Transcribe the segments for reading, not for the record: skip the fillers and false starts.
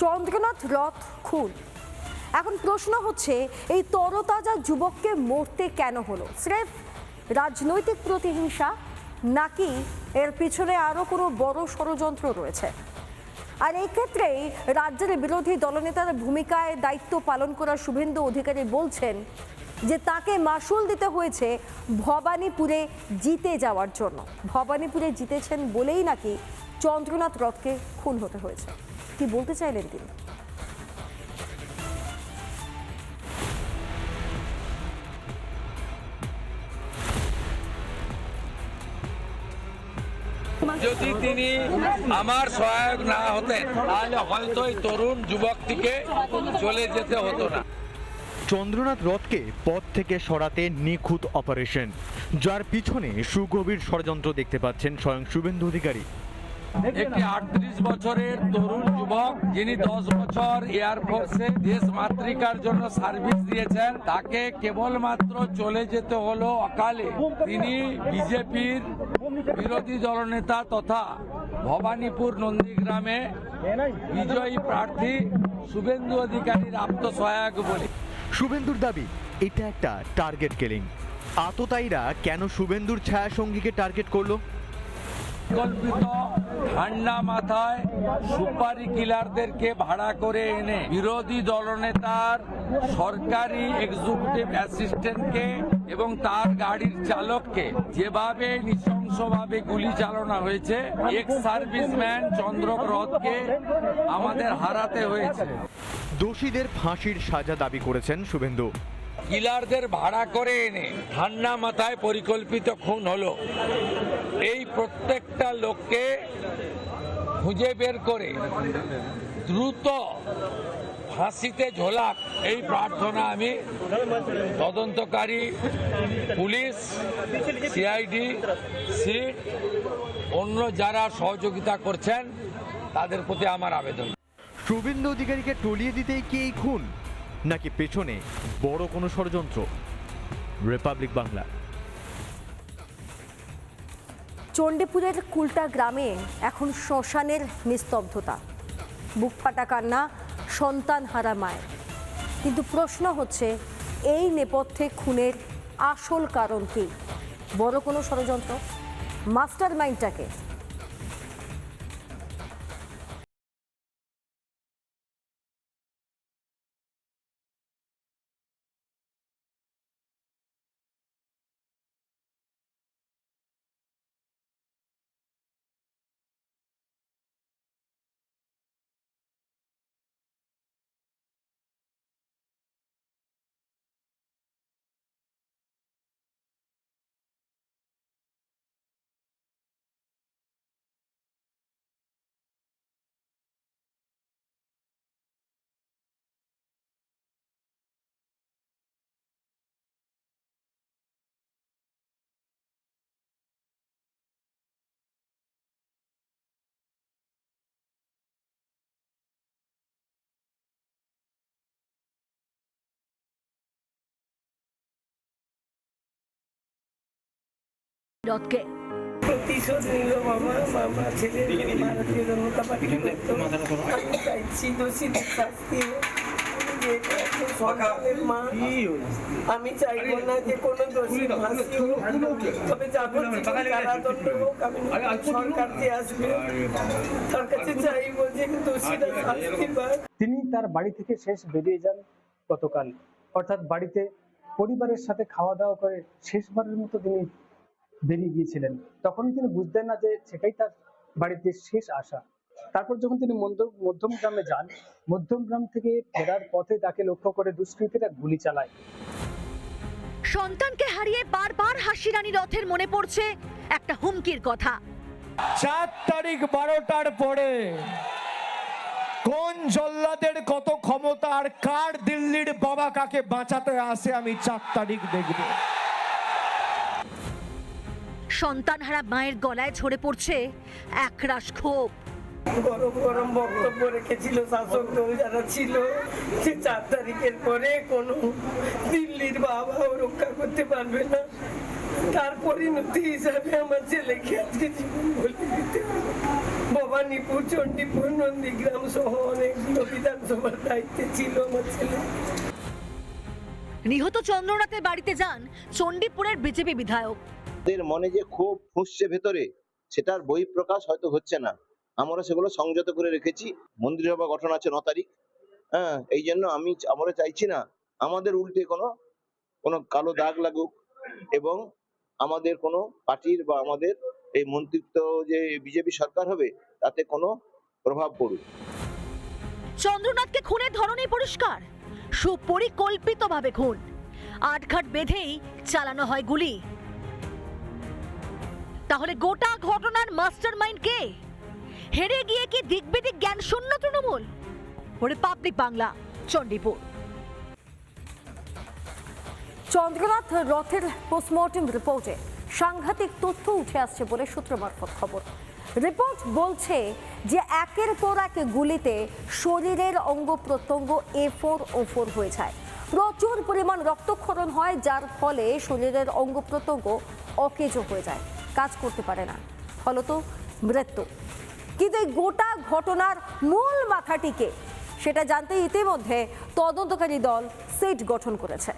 চন্দ্রনাথ রথ খুন। এখন প্রশ্ন হচ্ছে, এই তরতাজা যুবককে মরতে কেন হলো? স্রেফ রাজনৈতিক প্রতিহিংসা, নাকি এর পিছনে আরো কোনো বড় ষড়যন্ত্র রয়েছে? আর এই ক্ষেত্রেই রাজ্যের বিরোধী দলনেতার ভূমিকায় দায়িত্ব পালন করা শুভেন্দু অধিকারী বলছেন যে তাকে মাসুল দিতে হয়েছে ভবানীপুরে জিতে যাওয়ার জন্য। ভবানীপুরে জিতেছেন বলেই নাকি চন্দ্রনাথ রথকে খুন হতে হয়েছে। কি বলতে চাইলেন তিনি? যদি তিনি আমার সহায়ক না হতেন তাহলে হয়তো এই তরুণ যুবকটিকে চলে যেতে হতো না। চন্দ্রনাথ রথকে পদ থেকে সরাতে নিখুঁত অপারেশন, যার পিছনে সুগভীর ষড়যন্ত্র দেখতে পাচ্ছেন স্বয়ং শুভেন্দু অধিকারী। একটি 38 বছরের তরুণ যুবক, যিনি 10 বছর এয়ারফোর্সে দেশ মাতৃকার জন্য সার্ভিস দিয়েছেন, তাকে কেবলমাত্র চলে যেতে হলো অকালে। তিনি বিজেপির বিরোধী দলনেতা তথা ভবানীপুর নন্দীগ্রামে বিজয়ী প্রার্থী শুভেন্দু অধিকারীর আত্মসহায়ক বলে। শুভেন্দুর দাবি এটা একটা টার্গেট কিলিং। আততায়ীরা কেন শুভেন্দুর ছায়া সঙ্গীকে টার্গেট করলো? কল্পিত ঠান্ডা মাথায় সুপারি কিলারদেরকে ভাড়া করে এনে বিরোধী দলনেতার সরকারি এক্সিকিউটিভ অ্যাসিস্ট্যান্টকে এবং তার গাড়ির চালককে যেভাবে নৃশংসভাবে গুলি চালানো হয়েছে, এক্স সার্ভিসম্যান চন্দ্রনাথ রথকে আমাদের হারাতে হয়েছে। দোষীদের ফাঁসির সাজা দাবি করেছেন শুভেন্দু। কিলারদের ভাড়া করে এনে ঠান্ডা মাথায় পরিকল্পিত খুন হলো। এই প্রত্যেকটা লোককে খুঁজে বের করে দ্রুত ফাঁসিতে ঝোলাক, এই প্রার্থনা আমি তদন্তকারী পুলিশ, সিআইডি, সিট, অন্য যারা সহযোগিতা করছেন তাদের প্রতি আমার আবেদন। শুভেন্দু অধিকারীকে টলিয়ে দিতেই কি এই খুন, নাকি পেছনে বড় কোনো ষড়যন্ত্র? রিপাবলিক বাংলা। চণ্ডীপুরের কুলটা গ্রামে এখন শ্মশানের নিস্তব্ধতা, বুক ফাটা কান্না সন্তান হারা মায়ের। কিন্তু প্রশ্ন হচ্ছে, এই নেপথ্যে খুনের আসল কারণ কি? বড় কোনো ষড়যন্ত্র? মাস্টার মাইন্ডটাকে? রথকে প্রতিশোধ নিল মামা ছেলে ভারতীয় জনতা পার্টি করতো। আমি চাইছি দোষীদের শাস্তি হোক। মা, আমি চাইবো না যে কোনো দোষীর ফাঁসি হোক, তবে যাবতীয় কারাদণ্ড হোক। আমি সরকার যে আসবে তার কাছে চাইবো যে দোষীরা শাস্তি পায়। তিনি তার বাড়ি থেকে শেষ বেরিয়ে যান গতকাল, অর্থাৎ বাড়িতে পরিবারের সাথে খাওয়া দাওয়া করে শেষবারের মতো তিনি বেরিয়ে গিয়েছিলেন। তখন তিনি বুঝতেন না যে সেটাই তার বাড়িতে শেষ আশা। তারপর যখন তিনি মধ্যমগ্রামে যান, মধ্যমগ্রাম থেকে ফেরার পথে তাকে লক্ষ্য করে দুষ্কৃতীরা গুলি চালায়। সন্তানকে হারিয়ে বারবার হাসিরানী রথের মনে পড়ছে একটা হুমকির কথা। 4 তারিখ 12টার পরে কোন জল্লাদের কত ক্ষমতা আর কার দিল্লির বাবা কাকে বাঁচাতে আসে আমি 4 তারিখ দেখব। সন্তানহারা মায়ের গলায় ঝরে পড়ছে একরাশ ক্ষোভ। গরম গরম বক্তব্য রেখেছিল শাসক দল যারা ছিল, যে 4 তারিখের পরে কোনো দিল্লির বাবাও রক্ষা করতে পারবে না। তার পরিণতি হিসাবে আমার ছেলেকে আজকে জীবন বলে দিতে হবে। ভবানীপুর, চণ্ডীপুর, নন্দীগ্রাম সহ অনেকগুলো বিধানসভার দায়িত্বে ছিল আমার ছেলে। নিহত চন্দ্রনাথের বাড়িতে যান চণ্ডীপুরের বিজেপি বিধায়ক। এদের মনে যে ক্ষোভ ফুঁসছে ভেতরে, সেটার বহিঃপ্রকাশ হয়তো হচ্ছে না। আমরা সেগুলো সংযত করে রেখেছি। মন্ত্রিসভা গঠন আছে 9 তারিখ। এই জন্য আমরা চাইছি না আমাদের উল্টে কোনো কালো দাগ লাগুক এবং আমাদের কোনো পার্টির বা আমাদের এই মন্ত্রিত্ব যে বিজেপি সরকার হবে তাতে কোনো প্রভাব পড়ুক। চন্দ্রনাথকে খুনের ধরনই পরিষ্কার, সুপরিকল্পিতভাবে খুন। আটঘাট বেঁধেই চালানো হয় গুলি। তাহলে গোটা ঘটনার মাস্টারমাইন্ড কে? হেরে গিয়ে কি দিকবিদিক জ্ঞান শূন্য তৃণমূল? রিপাবলিক বাংলা, চণ্ডীপুর। চন্দ্রনাথ রথের পোস্টমর্টেম রিপোর্টে সাংঘাতিক তথ্য উঠে আসছে বলে সূত্র মারফত খবর। রিপোর্ট বলছে যে একের পর এক গুলিতে শরীরের অঙ্গ প্রত্যঙ্গ A4 O4 হয়ে যায়। প্রচুর পরিমাণ রক্তক্ষরণ হয়, যার ফলে শরীরের অঙ্গ প্রত্যঙ্গ অকেজো হয়ে যায়, কাজ করতে পারে না, ফলত মৃত্যু। কিন্তু এই গোটা ঘটনার মূল মাথাটিকে সেটা জানতে ইতিমধ্যে তদন্তকারী দল সেট গঠন করেছে।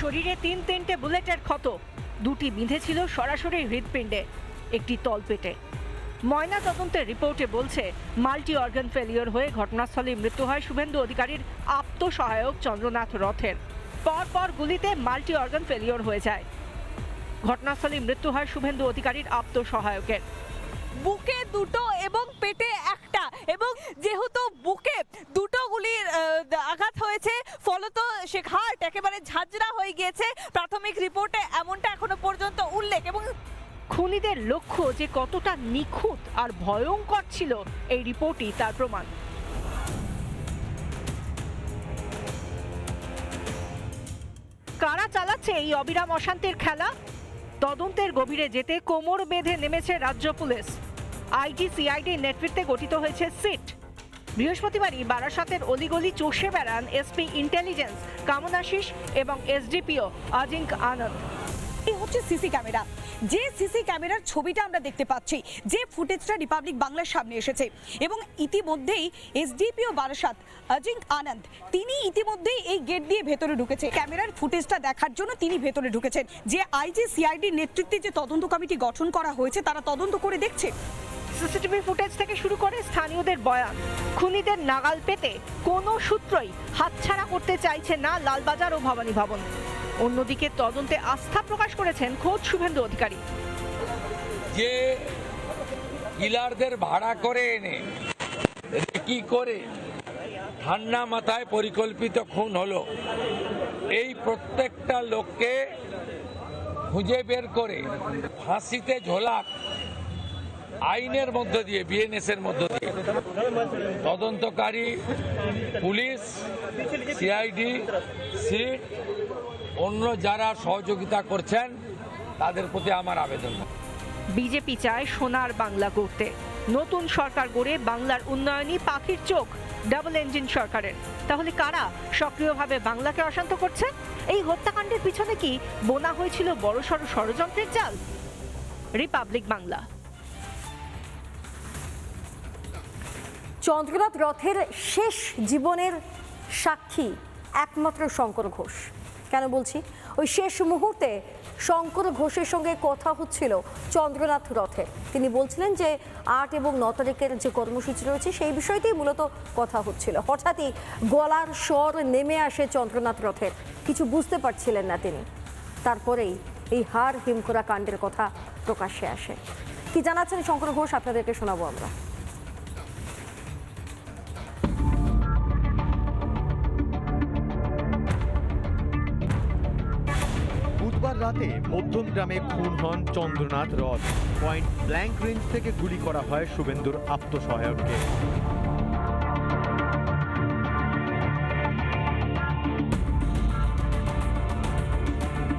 শরীরে 3-3টে বুলেটের ক্ষত, 2টি বিঁধেছিল সরাসরি হৃৎপিণ্ডে, একটি তলপেটে। ময়না তদন্তের রিপোর্টে বলছে মাল্টি অর্গান ফেলিওর হয়ে ঘটনাস্থলে মৃত্যু হয় শুভেন্দু অধিকারীর আপ্ত সহায়ক চন্দ্রনাথ রথের। পরপর গুলিতে মাল্টি অর্গান ফেলিওর হয়ে যায়। ঘটনাস্থলে মৃত্যু হয় শুভেন্দু অধিকারীর আপ্ত সহায়কের। বুকে 2টো এবং পেটে 1টা, এবং যেহেতু বুকে 2টো গুলির আঘাত হয়েছে ফলত সে হার্ট একেবারে ঝাঁঝরা হয়ে গিয়েছে। প্রাথমিক রিপোর্টে এমনটা এখনো পর্যন্ত উল্লেখ। এবং খুনিদের লক্ষ্য যে কতটা নিখুঁত আর ভয়ঙ্কর ছিল এই রিপোর্টই তার প্রমাণ। কারা চালাচ্ছে এই অবিরাম অশান্তির খেলা? তদন্তের গভীরে যেতে কোমর বেঁধে নেমেছে রাজ্য পুলিশ। আইজি সিআইডির নেতৃত্বে গঠিত হয়েছে সিট। বৃহস্পতিবারই বারাসাতের অলিগলি চষে বেড়ান এসপি ইন্টেলিজেন্স কামনাশিস এবং এসডিপিও আজিঙ্ক আনন্দ। এই হচ্ছে সিসি ক্যামেরা, যে সিসি ক্যামেরার ছবিটা আমরা দেখতে পাচ্ছি, যে ফুটেজটা রিপাবলিক বাংলার সামনে এসেছে। এবং ইতিমধ্যেই এসডিপিও বারাসাত আজিঙ্ক আনন্দ তিনি ইতিমধ্যেই এই গেট দিয়ে ভেতরে ঢুকেছে। ক্যামেরার ফুটেজটা দেখার জন্য তিনি ভেতরে ঢুকেছেন। যে আইজি সিআইডির নেতৃত্বে যে তদন্ত কমিটি গঠন করা হয়েছে তারা তদন্ত করে দেখছে। সিসিটিভি ফুটেজ থেকে শুরু করে স্থানীয়দের বয়ান, খুনিদের নাগাল পেতে কোনো সূত্রই হাতছাড়া করতে চাইছে না লালবাজার ও ভবানী ভবন। অন্যদিকে তদন্তে আস্থা প্রকাশ করেছেন খোদ শুভেন্দু অধিকারী। যে কিলারদের ভাড়া করে এনে কি করে ঠান্ডা মাথায় পরিকল্পিত খুন হলো, এই প্রত্যেকটা লোককে খুঁজে বের করে ফাঁসিতে ঝোলাক আইনের মধ্য দিয়ে, বিএনএস এর মধ্য দিয়ে তদন্তকারী পুলিশ, সিআইডি, সিট, অন্য যারা সহযোগিতা করছেন তাদের প্রতি আমার আবেদন। বিজেপি চায় সোনার বাংলা গড়তে, নতুন সরকার গড়ে বাংলার উন্নয়নই পাখির চোখ ডাবল ইঞ্জিন সরকারের। তাহলে কারা সক্রিয়ভাবে বাংলাকে অশান্ত করছে? এই হত্যাকাণ্ডের পিছনে কি বোনা হয়েছিল বড়সড় ষড়যন্ত্রের জাল? রিপাবলিক বাংলা। চন্দ্রনাথ রথের শেষ জীবনের সাক্ষী একমাত্র শঙ্কর ঘোষ। কেন বলছি? ওই শেষ মুহূর্তে শঙ্কর ঘোষের সঙ্গে কথা হচ্ছিল চন্দ্রনাথ রথের। তিনি বলছিলেন যে 8 এবং 9 তারিখের যে কর্মসূচি রয়েছে সেই বিষয়তেই মূলত কথা হচ্ছিল। হঠাৎই গলার স্বর নেমে আসে চন্দ্রনাথ রথের, কিছু বুঝতে পারছিলেন না তিনি। তারপরেই এই হাড় হিমকরা কাণ্ডের কথা প্রকাশ্যে আসে। কি জানাচ্ছেন শঙ্কর ঘোষ, আপনাদেরকে শোনাবো আমরা। বুধবার রাতে মধ্যমগ্রামে খুন হন চন্দ্রনাথ রথ। পয়েন্ট ব্ল্যাঙ্ক রেঞ্জ থেকে গুলি করা হয় শুভেন্দুর আপ্ত সহায়ককে।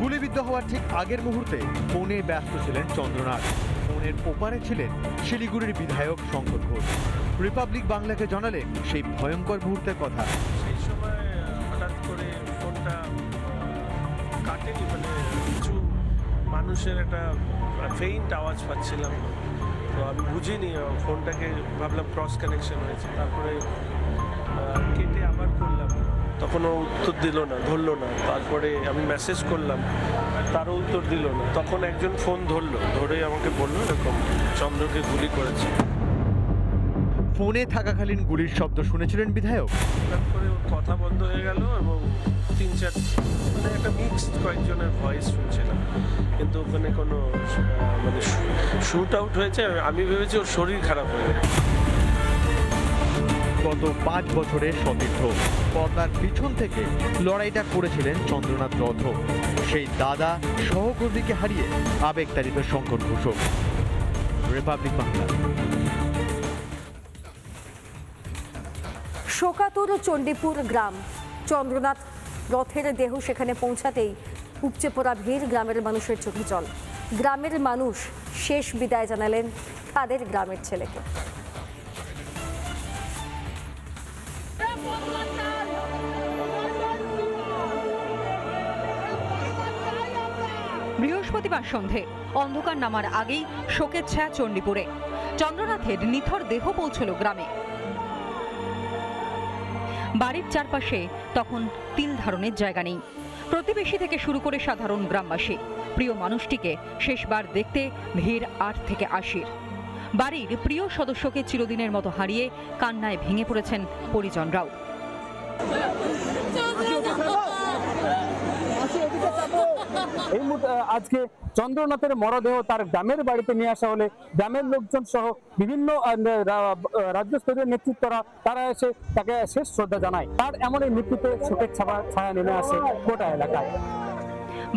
গুলিবিদ্ধ হওয়ার ঠিক আগের মুহূর্তে ফোনে ব্যস্ত ছিলেন চন্দ্রনাথ। ফোনের ওপারে ছিলেন শিলিগুড়ির বিধায়ক শঙ্কর ঘোষ। রিপাবলিক বাংলাকে জানালেন সেই ভয়ঙ্কর মুহূর্তের কথা। সেই সময় মানুষের একটা ফেইন্ট আওয়াজ পাচ্ছিলাম, তো আমি বুঝিনি, ফোনটাকে ভাবলাম ক্রস কানেকশন হয়েছে, তারপরে কেটে আবার করলাম, তখনও উত্তর দিল না, ধরলো না। তারপরে আমি মেসেজ করলাম, তারও উত্তর দিল না। তখন একজন ফোন ধরে আমাকে বললো এরকম চন্দ্রকে গুলি করেছে। ফোনে থাকাকালীন গুলির শব্দ শুনেছিলেন বিধায়ক। তারপরে কথা বন্ধ হয়ে গেল এবং 3-4 মানে একটা মিক্সড কয়েকজনের ভয়েস শুনছিলাম, কিন্তু ওখানে কোনো মানে শুট আউট হয়েছে। আমি ভেবেছি ওর শরীর খারাপ হয়ে গেছে। গত 5 বছরের সতীর্থ পর্দার পিছন থেকে লড়াইটা করেছিলেন চন্দ্রনাথ রথ। সেই দাদা সহকর্মীকে হারিয়ে আবেগতাড়িত শঙ্কর ঘোষক। রিপাবলিক বাংলা। শোকাতুর চণ্ডীপুর গ্রাম। চন্দ্রনাথ রথের দেহ সেখানে পৌঁছাতেই উপচে পড়া ভিড়, গ্রামের মানুষের চোখে জল। গ্রামের মানুষ শেষ বিদায় জানালেন তাদের গ্রামের ছেলেকে। বৃহস্পতিবার সন্ধে অন্ধকার নামার আগেই শোকের ছায়া চণ্ডীপুরে। চন্দ্রনাথের নিথর দেহ পৌঁছল গ্রামে। বাড়ির চারপাশে তখন তিল ধারণের জায়গা নেই। প্রতিবেশী থেকে শুরু করে সাধারণ গ্রামবাসী প্রিয় মানুষটিকে শেষবার দেখতে ভিড় 8 থেকে 80। বাড়ির প্রিয় সদস্যকে চিরদিনের মতো হারিয়ে কান্নায় ভেঙে পড়েছেন পরিজনরাও। এই মুহূর্তে আজকে চন্দ্রনাথের মরদেহ তার গ্রামের বাড়িতে নিয়ে আসা হলে গ্রামের লোকজন সহ বিভিন্ন রাজ্যস্তরীয় নেতৃত্বরা তারা এসে তাকে শেষ শ্রদ্ধা জানায়। তার এমন এই মৃত্যুতে শোকের ছায়া নেমে আসে গোটা এলাকায়।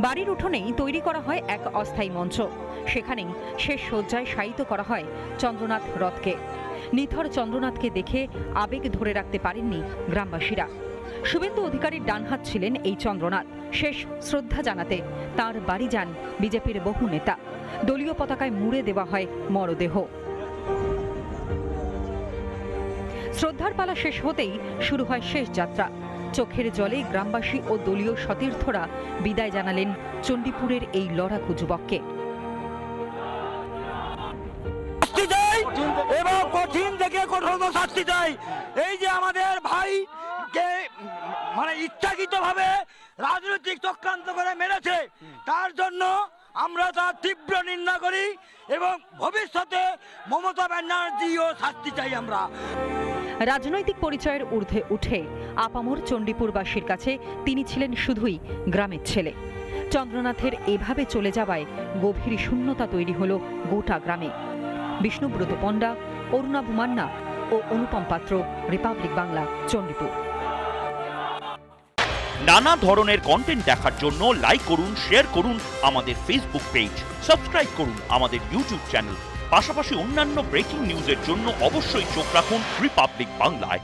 বাড়ির উঠোনেই তৈরি করা হয় এক অস্থায়ী মঞ্চ। সেখানেই শেষ শয্যায় শায়িত করা হয় চন্দ্রনাথ রথকে। নিথর চন্দ্রনাথকে দেখে আবেগ ধরে রাখতে পারেননি গ্রামবাসীরা। শুভেন্দু অধিকারীর ডানহাত ছিলেন এই চন্দ্রনাথ। শেষ শ্রদ্ধা জানাতে তার বাড়ি যান বিজেপির বহু নেতা। দলীয় পতাকায় মুড়ে দেওয়া হয় মরদেহ। শ্রদ্ধার পালা শেষ হতেই শুরু হয় শেষ যাত্রা। চোখের জলে গ্রামবাসী ও দলীয় সতীর্থরা বিদায় জানালেন চণ্ডীপুরের এই লড়াকু যুবককে। এবং কঠিন থেকে কঠোর শাস্তি চাই। এই যে আমাদের ভাই কে মানে ইচ্ছাকৃতভাবে রাজনৈতিক চক্রান্ত করে মেরেছে, তার জন্য আমরা তার তীব্র নিন্দা করি এবং ভবিষ্যতে মমতা ব্যানার্জিও শাস্তি চাই আমরা। রাজনৈতিক পরিচয়ের ঊর্ধ্বে উঠে আপামর চণ্ডীপুরবাসীর কাছে তিনি ছিলেন শুধুই গ্রামের ছেলে। চন্দ্রনাথের এভাবে চলে যাওয়ায় গভীর শূন্যতা তৈরি হলো গোটা গ্রামে। বিষ্ণুব্রত পণ্ডা, অরুণা ভুমান্না ও অনুপম পাত্র, রিপাবলিক বাংলা, চণ্ডীপুর। নানা ধরনের কন্টেন্ট দেখার জন্য লাইক করুন, শেয়ার করুন আমাদের ফেসবুক পেজ, সাবস্ক্রাইব করুন আমাদের ইউটিউব চ্যানেল। পাশাপাশি অন্যান্য ব্রেকিং নিউজের জন্য অবশ্যই চোখ রাখুন রিপাবলিক বাংলায়।